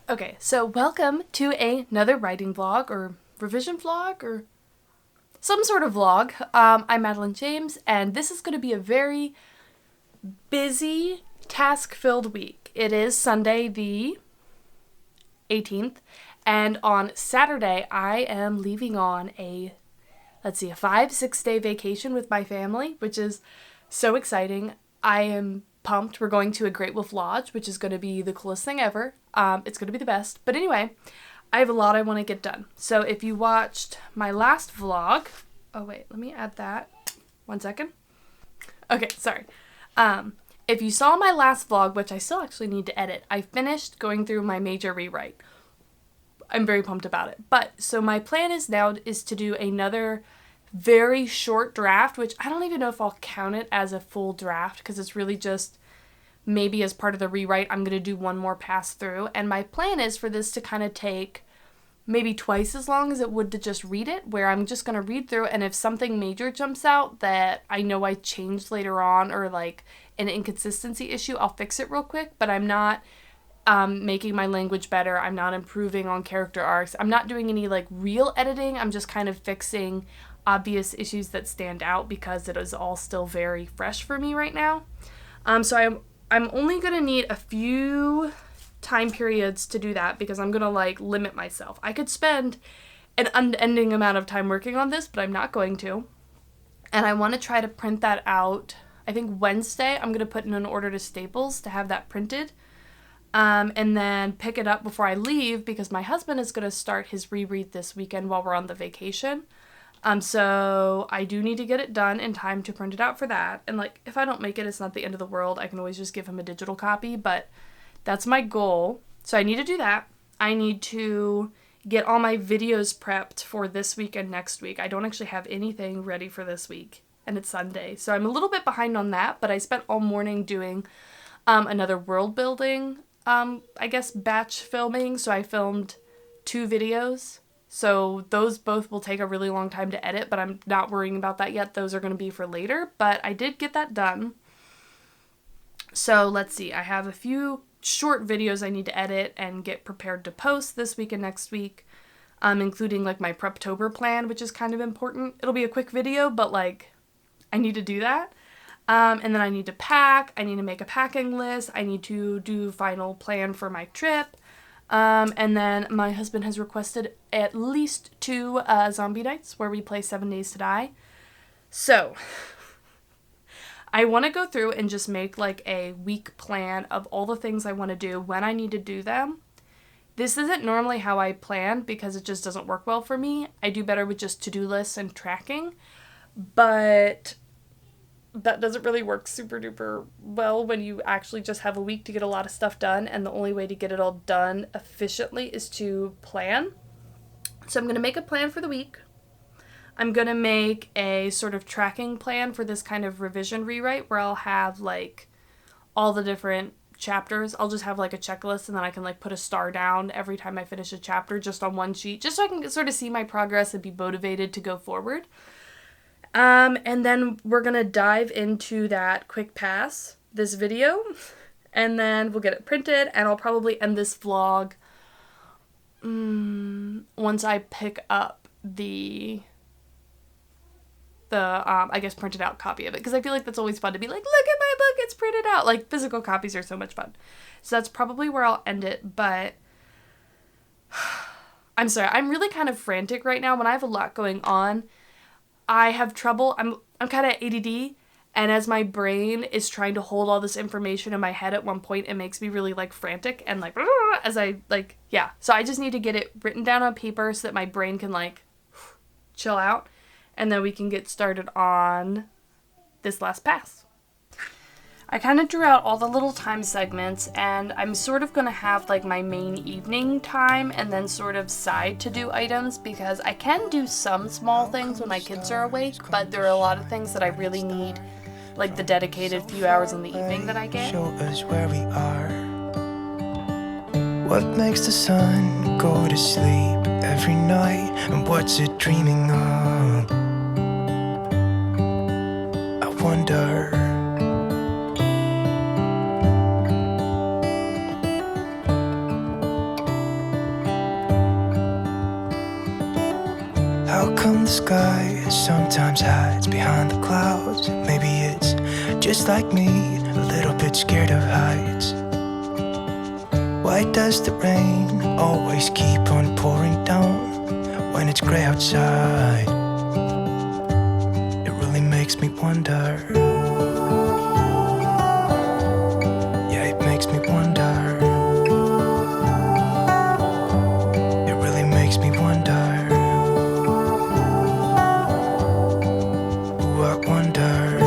Okay, so welcome to another writing vlog or revision vlog or some sort of vlog. I'm Madeline James, and this is going to be a very busy, task-filled week. It is Sunday the 18th, and on Saturday I am leaving on a 5-6 day vacation with my family, which is so exciting. I am pumped. We're going to a Great Wolf Lodge, which is going to be the coolest thing ever. It's going to be the best. But anyway, I have a lot I want to get done. So if you watched my last vlog, oh wait, let me add that. 1 second. Okay, sorry. If you saw my last vlog, which I still actually need to edit, I finished going through my major rewrite. I'm very pumped about it. But so my plan is to do another very short draft, which I don't even know if I'll count it as a full draft because it's really just maybe as part of the rewrite I'm going to do one more pass through. And my plan is for this to kind of take maybe twice as long as it would to just read it, where I'm just going to read through, and if something major jumps out that I know I changed later on or like an inconsistency issue, I'll fix it real quick. But I'm not making my language better. I'm not improving on character arcs. I'm not doing any like real editing. I'm just kind of fixing obvious issues that stand out because it is all still very fresh for me right now. So I'm only going to need a few time periods to do that because I'm going to like limit myself. I could spend an unending amount of time working on this, but I'm not going to. And I want to try to print that out. I think Wednesday I'm going to put in an order to Staples to have that printed. And then pick it up before I leave because my husband is going to start his reread this weekend while we're on the vacation. So I do need to get it done in time to print it out for that. And like, if I don't make it, it's not the end of the world. I can always just give him a digital copy, but that's my goal. So I need to do that. I need to get all my videos prepped for this week and next week. I don't actually have anything ready for this week, and it's Sunday. So I'm a little bit behind on that, but I spent all morning doing another world building, batch filming. So I filmed 2 videos. So those both will take a really long time to edit, but I'm not worrying about that yet. Those are going to be for later, but I did get that done. So let's see. I have a few short videos I need to edit and get prepared to post this week and next week, including like my Preptober plan, which is kind of important. It'll be a quick video, but like I need to do that. And then I need to pack. I need to make a packing list. I need to do final plan for my trip. And then my husband has requested at least 2 zombie nights where we play 7 Days to Die. So I want to go through and just make like a week plan of all the things I want to do, when I need to do them. This isn't normally how I plan because it just doesn't work well for me. I do better with just to-do lists and tracking, but that doesn't really work super duper well when you actually just have a week to get a lot of stuff done, and the only way to get it all done efficiently is to plan. So I'm going to make a plan for the week. I'm going to make a sort of tracking plan for this kind of revision rewrite where I'll have like all the different chapters. I'll just have like a checklist, and then I can like put a star down every time I finish a chapter just on one sheet, just so I can sort of see my progress and be motivated to go forward. And then we're going to dive into that quick pass, this video, and then we'll get it printed, and I'll probably end this vlog once I pick up the printed out copy of it, because I feel like that's always fun to be like, look at my book, it's printed out. Like, physical copies are so much fun. So that's probably where I'll end it, but I'm sorry, I'm really kind of frantic right now when I have a lot going on. I have trouble, I'm kind of ADD, and as my brain is trying to hold all this information in my head at one point, it makes me really like frantic and like, as I like, yeah. So I just need to get it written down on paper so that my brain can like chill out, and then we can get started on this last pass. I kind of drew out all the little time segments, and I'm sort of going to have like my main evening time and then sort of side to do items, because I can do some small things when my kids are awake, but there are a lot of things that I really need like the dedicated few hours in the evening that I get. Show us where we are. What makes the sun go to sleep every night, and what's it dreaming of? I wonder. How come the sky sometimes hides behind the clouds? Maybe it's just like me, a little bit scared of heights. Why does the rain always keep on pouring down when it's gray outside? It really makes me wonder. Yeah, it makes me wonder. It really makes me wonder. Ooh, I wonder.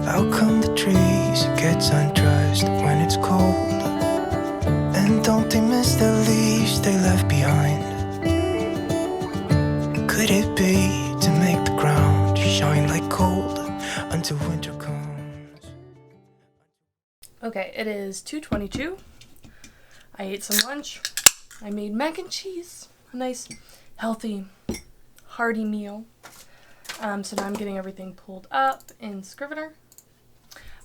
How come the trees get undressed when it's cold? And don't they miss the leaves they left behind? Could it be to make the ground shine like gold until winter comes? Okay, it is 2:22. I ate some lunch. I made mac and cheese. A nice, healthy, hearty meal. So now I'm getting everything pulled up in Scrivener.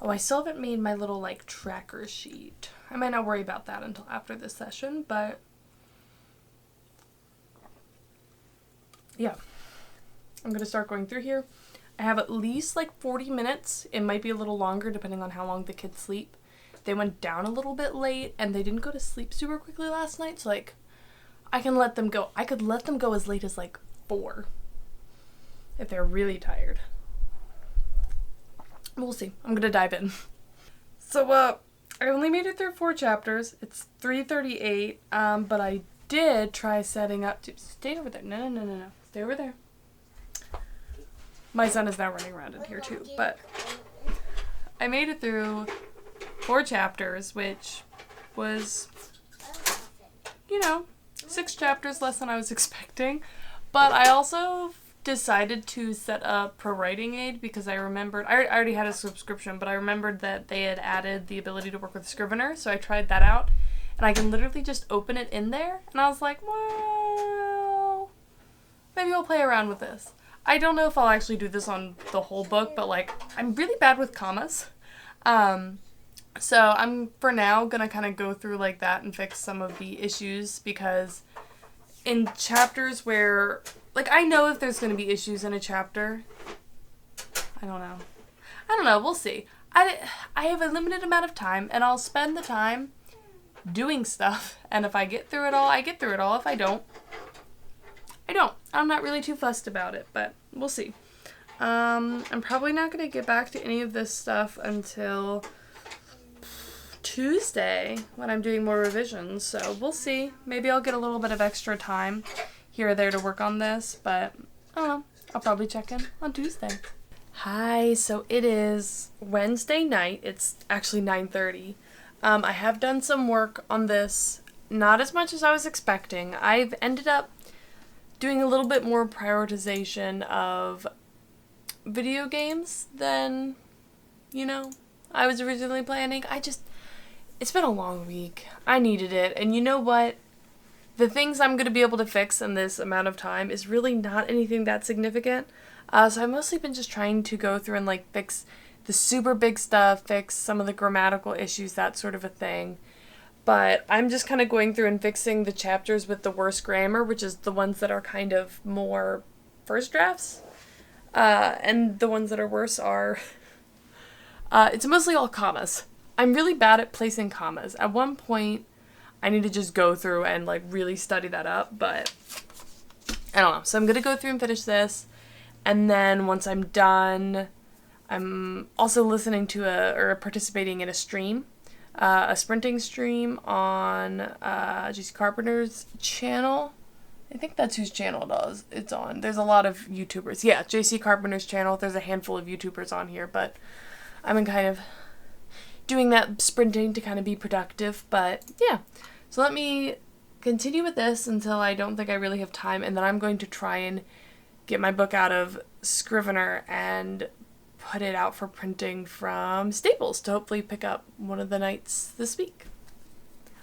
Oh, I still haven't made my little, like, tracker sheet. I might not worry about that until after this session, but yeah. I'm going to start going through here. I have at least, like, 40 minutes. It might be a little longer depending on how long the kids sleep. They went down a little bit late, and they didn't go to sleep super quickly last night, so, like, I can let them go. I could let them go as late as, like, 4 if they're really tired. We'll see. I'm gonna dive in. So, I only made it through 4 chapters. It's 3:38, but I did try setting up to... Stay over there. No. Stay over there. My son is now running around in here, too, but I made it through 4 chapters, which was, 6 chapters less than I was expecting, but I also decided to set up Pro Writing Aid because I remembered, I already had a subscription, but I remembered that they had added the ability to work with Scrivener, so I tried that out, and I can literally just open it in there, and I was like, well, maybe I'll play around with this. I don't know if I'll actually do this on the whole book, but, like, I'm really bad with commas, so I'm, for now, gonna kind of go through like that and fix some of the issues, because in chapters where, like, I know if there's going to be issues in a chapter. I don't know. We'll see. I have a limited amount of time, and I'll spend the time doing stuff. And if I get through it all, I get through it all. If I don't, I don't. I'm not really too fussed about it, but we'll see. I'm probably not going to get back to any of this stuff until Tuesday when I'm doing more revisions. So we'll see. Maybe I'll get a little bit of extra time here or there to work on this, but I don't know. I'll probably check in on Tuesday. Hi, so it is Wednesday night. It's actually 9:30. I have done some work on this, not as much as I was expecting. I've ended up doing a little bit more prioritization of video games than, I was originally planning. It's been a long week. I needed it, and you know what? The things I'm going to be able to fix in this amount of time is really not anything that significant. So I've mostly been just trying to go through and, like, fix the super big stuff, fix some of the grammatical issues, that sort of a thing. But I'm just kind of going through and fixing the chapters with the worst grammar, which is the ones that are kind of more first drafts. And the ones that are worse are... it's mostly all commas. I'm really bad at placing commas. At one point, I need to just go through and, like, really study that up, but I don't know. So I'm going to go through and finish this, and then once I'm done, I'm also listening to or participating in a stream, a sprinting stream on JC Carpenter's channel. I think that's whose channel it's on. There's a lot of YouTubers. Yeah, JC Carpenter's channel. There's a handful of YouTubers on here, but I've been kind of doing that sprinting to kind of be productive, but yeah. So let me continue with this until I don't think I really have time, and then I'm going to try and get my book out of Scrivener and put it out for printing from Staples to hopefully pick up one of the nights this week.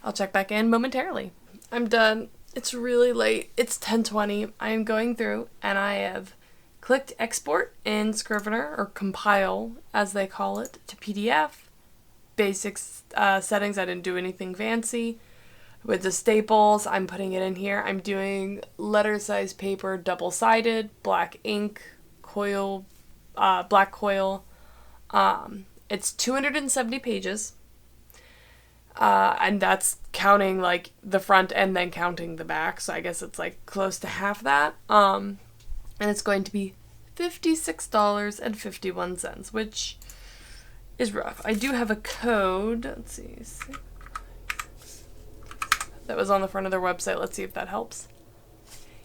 I'll check back in momentarily. I'm done. It's really late. It's 10:20. I am going through, and I have clicked export in Scrivener, or compile as they call it, to PDF. Basic settings. I didn't do anything fancy. with the staples. I'm putting it in here. I'm doing letter size paper, double-sided, black ink, coil, black coil. It's 270 pages. And that's counting like the front and then counting the back. So I guess it's like close to half that. And it's going to be $56.51, which is rough. I do have a code. Let's see. That was on the front of their website. Let's see if that helps.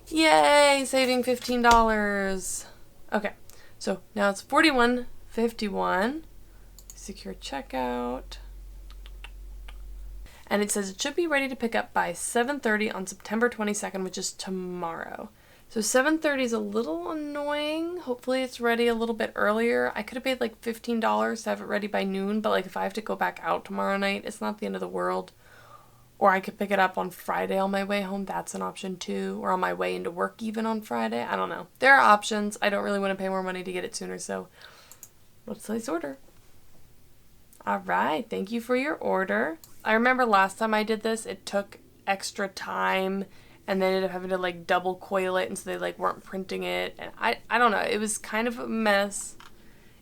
Yay! Saving $15. Okay. So now it's $41.51. Secure checkout. And it says it should be ready to pick up by 7:30 on September 22nd, which is tomorrow. So 7:30 is a little annoying. Hopefully it's ready a little bit earlier. I could have paid like $15 to have it ready by noon, but like if I have to go back out tomorrow night, it's not the end of the world. Or I could pick it up on Friday on my way home. That's an option too. Or on my way into work even on Friday. I don't know. There are options. I don't really want to pay more money to get it sooner, so let's place order. All right. Thank you for your order. I remember last time I did this, it took extra time and they ended up having to like double coil it, and so they like weren't printing it. And I don't know. It was kind of a mess.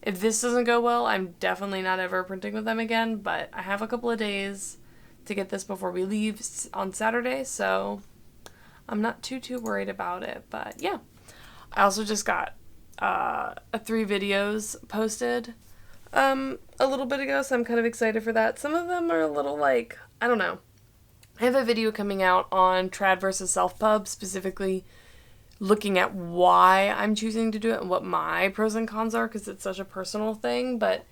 If this doesn't go well, I'm definitely not ever printing with them again, but I have a couple of days to get this before we leave on Saturday, so I'm not too worried about it. But yeah, I also just got 3 videos posted a little bit ago, so I'm kind of excited for that. Some of them are a little like, I don't know. I have a video coming out on trad versus self-pub, specifically looking at why I'm choosing to do it and what my pros and cons are, because it's such a personal thing. But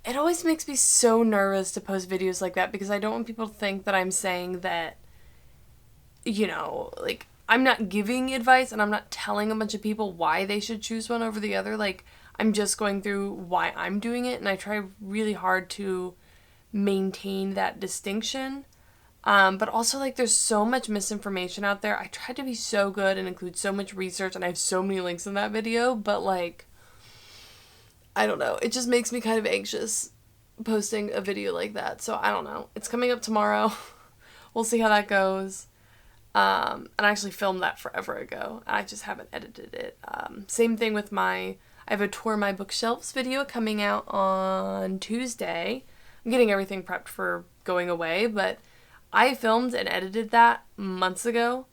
it always makes me so nervous to post videos like that, because I don't want people to think that I'm saying that, you know, like, I'm not giving advice and I'm not telling a bunch of people why they should choose one over the other. Like, I'm just going through why I'm doing it, and I try really hard to maintain that distinction. But also, like, there's so much misinformation out there. I tried to be so good and include so much research, and I have so many links in that video, but, like, I don't know. It just makes me kind of anxious posting a video like that. So, I don't know. It's coming up tomorrow. We'll see how that goes. And I actually filmed that forever ago. I just haven't edited it. Same thing with I have a tour my bookshelves video coming out on Tuesday. I'm getting everything prepped for going away, but I filmed and edited that months ago,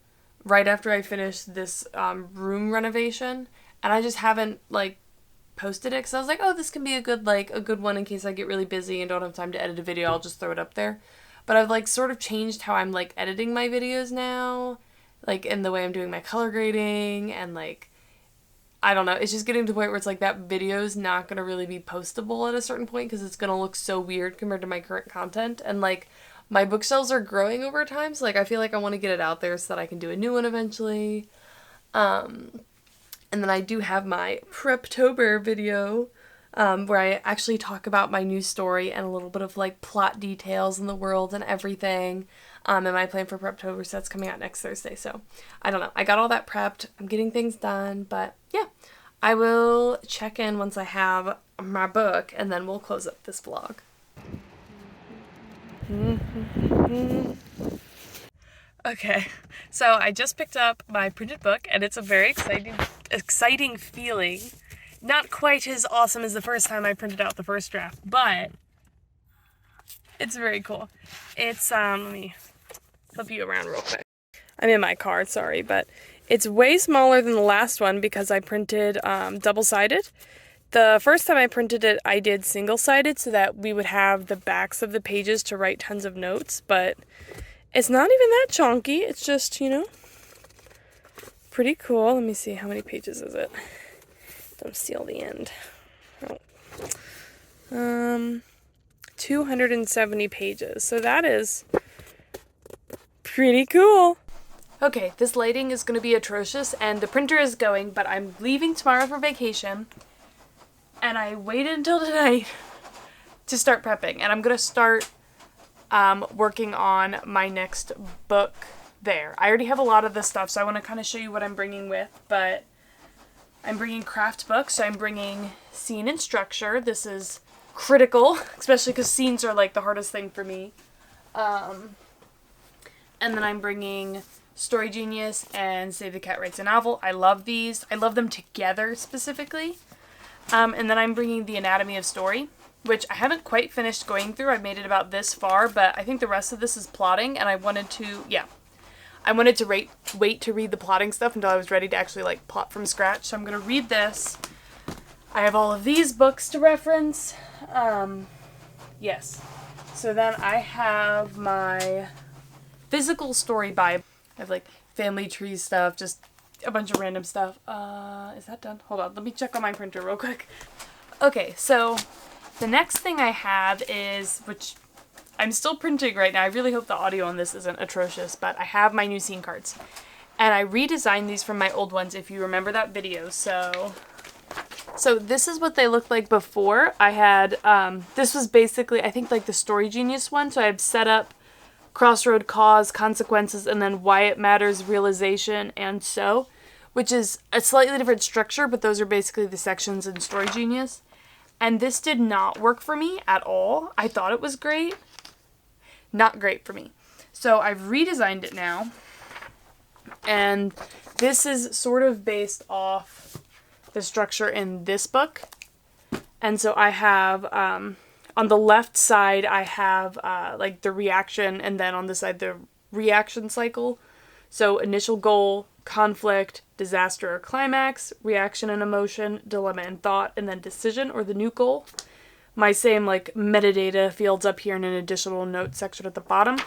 right after I finished this room renovation, and I just haven't like posted it because I was like, oh, this can be a good one in case I get really busy and don't have time to edit a video. I'll just throw it up there. But I've like sort of changed how I'm like editing my videos now, like in the way I'm doing my color grading, and like, I don't know, it's just getting to the point where it's like that video's not going to really be postable at a certain point because it's going to look so weird compared to my current content. And like, my bookshelves are growing over time, so like I feel like I want to get it out there so that I can do a new one eventually. And then I do have my Preptober video, where I actually talk about my new story and a little bit of like plot details in the world and everything. And my plan for Preptober set's coming out next Thursday. So I don't know. I got all that prepped. I'm getting things done, but yeah, I will check in once I have my book, and then we'll close up this vlog. Okay, so I just picked up my printed book, and it's a very exciting feeling. Not quite as awesome as the first time I printed out the first draft, but it's very cool. It's, let me flip you around real quick. I'm in my car, sorry, but it's way smaller than the last one because I printed double-sided. The first time I printed it, I did single-sided so that we would have the backs of the pages to write tons of notes, but it's not even that chunky. It's just, you know, pretty cool. Let me see, how many pages is it? Don't steal the end. Oh. 270 pages. So that is pretty cool. Okay, this lighting is going to be atrocious, and the printer is going, but I'm leaving tomorrow for vacation, and I waited until tonight to start prepping, and I'm going to start working on my next book there. I already have a lot of this stuff, so I want to kind of show you what I'm bringing with, but I'm bringing craft books, so I'm bringing Scene and Structure. This is critical, especially because scenes are like the hardest thing for me. And And then I'm bringing Story Genius and Save the Cat Writes a Novel. I love these. I love them together specifically. And then I'm bringing The Anatomy of Story, which I haven't quite finished going through. I made it about this far, but I think the rest of this is plotting, and I wanted to wait to read the plotting stuff until I was ready to actually like plot from scratch. So I'm going to read this. I have all of these books to reference. Yes. So then I have my physical story Bible. I have like family tree stuff, just a bunch of random stuff. Is that done? Hold on, let me check on my printer real quick. Okay, so the next thing I have is, which I'm still printing right now. I really hope the audio on this isn't atrocious, but I have my new scene cards. And I redesigned these from my old ones, if you remember that video. So this is what they looked like before. I had, this was basically, I think, like the Story Genius one. So I have set up, crossroad, cause, consequences, and then why it matters, realization, and so, which is a slightly different structure, but those are basically the sections in Story Genius. And this did not work for me at all. I thought it was great. Not great for me. So I've redesigned it now. And this is sort of based off the structure in this book. And so I have, on the left side, I have like the reaction, and then on the side, the reaction cycle. So initial goal, conflict, disaster or climax, reaction and emotion, dilemma and thought, and then decision or the new goal. My same like metadata fields up here and an additional note section at the bottom.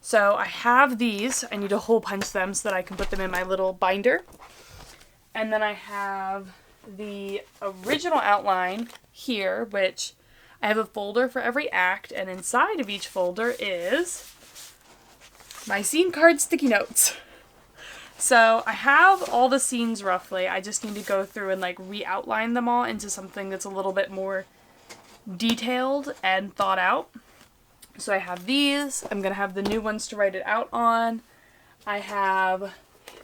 So I have these. I need to hole punch them so that I can put them in my little binder. And then I have the original outline here, which I have a folder for every act, and inside of each folder is my scene card sticky notes. So I have all the scenes roughly. I just need to go through and like re-outline them all into something that's a little bit more detailed and thought out. So I have these. I'm going to have the new ones to write it out on. I have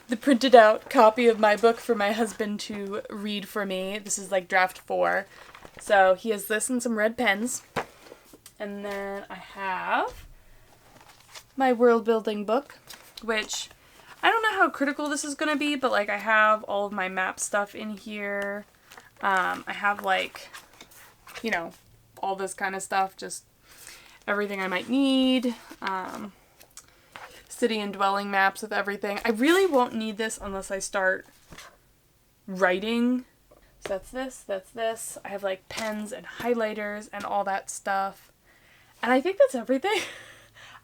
the printed out copy of my book for my husband to read for me. This is like draft 4. So he has this and some red pens. And then I have my world building book, which I don't know how critical this is going to be, but like I have all of my map stuff in here. I have like, you know, all this kind of stuff, just everything I might need. City and dwelling maps with everything. I really won't need this unless I start writing. So that's this, that's this. I have like pens and highlighters and all that stuff. And I think that's everything.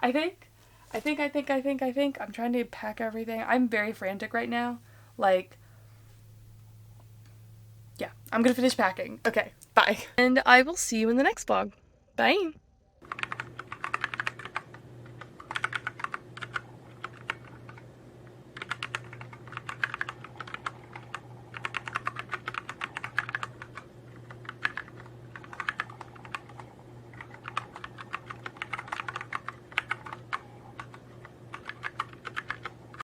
I think. I'm trying to pack everything. I'm very frantic right now. Like, yeah, I'm gonna finish packing. Okay, bye. And I will see you in the next vlog. Bye.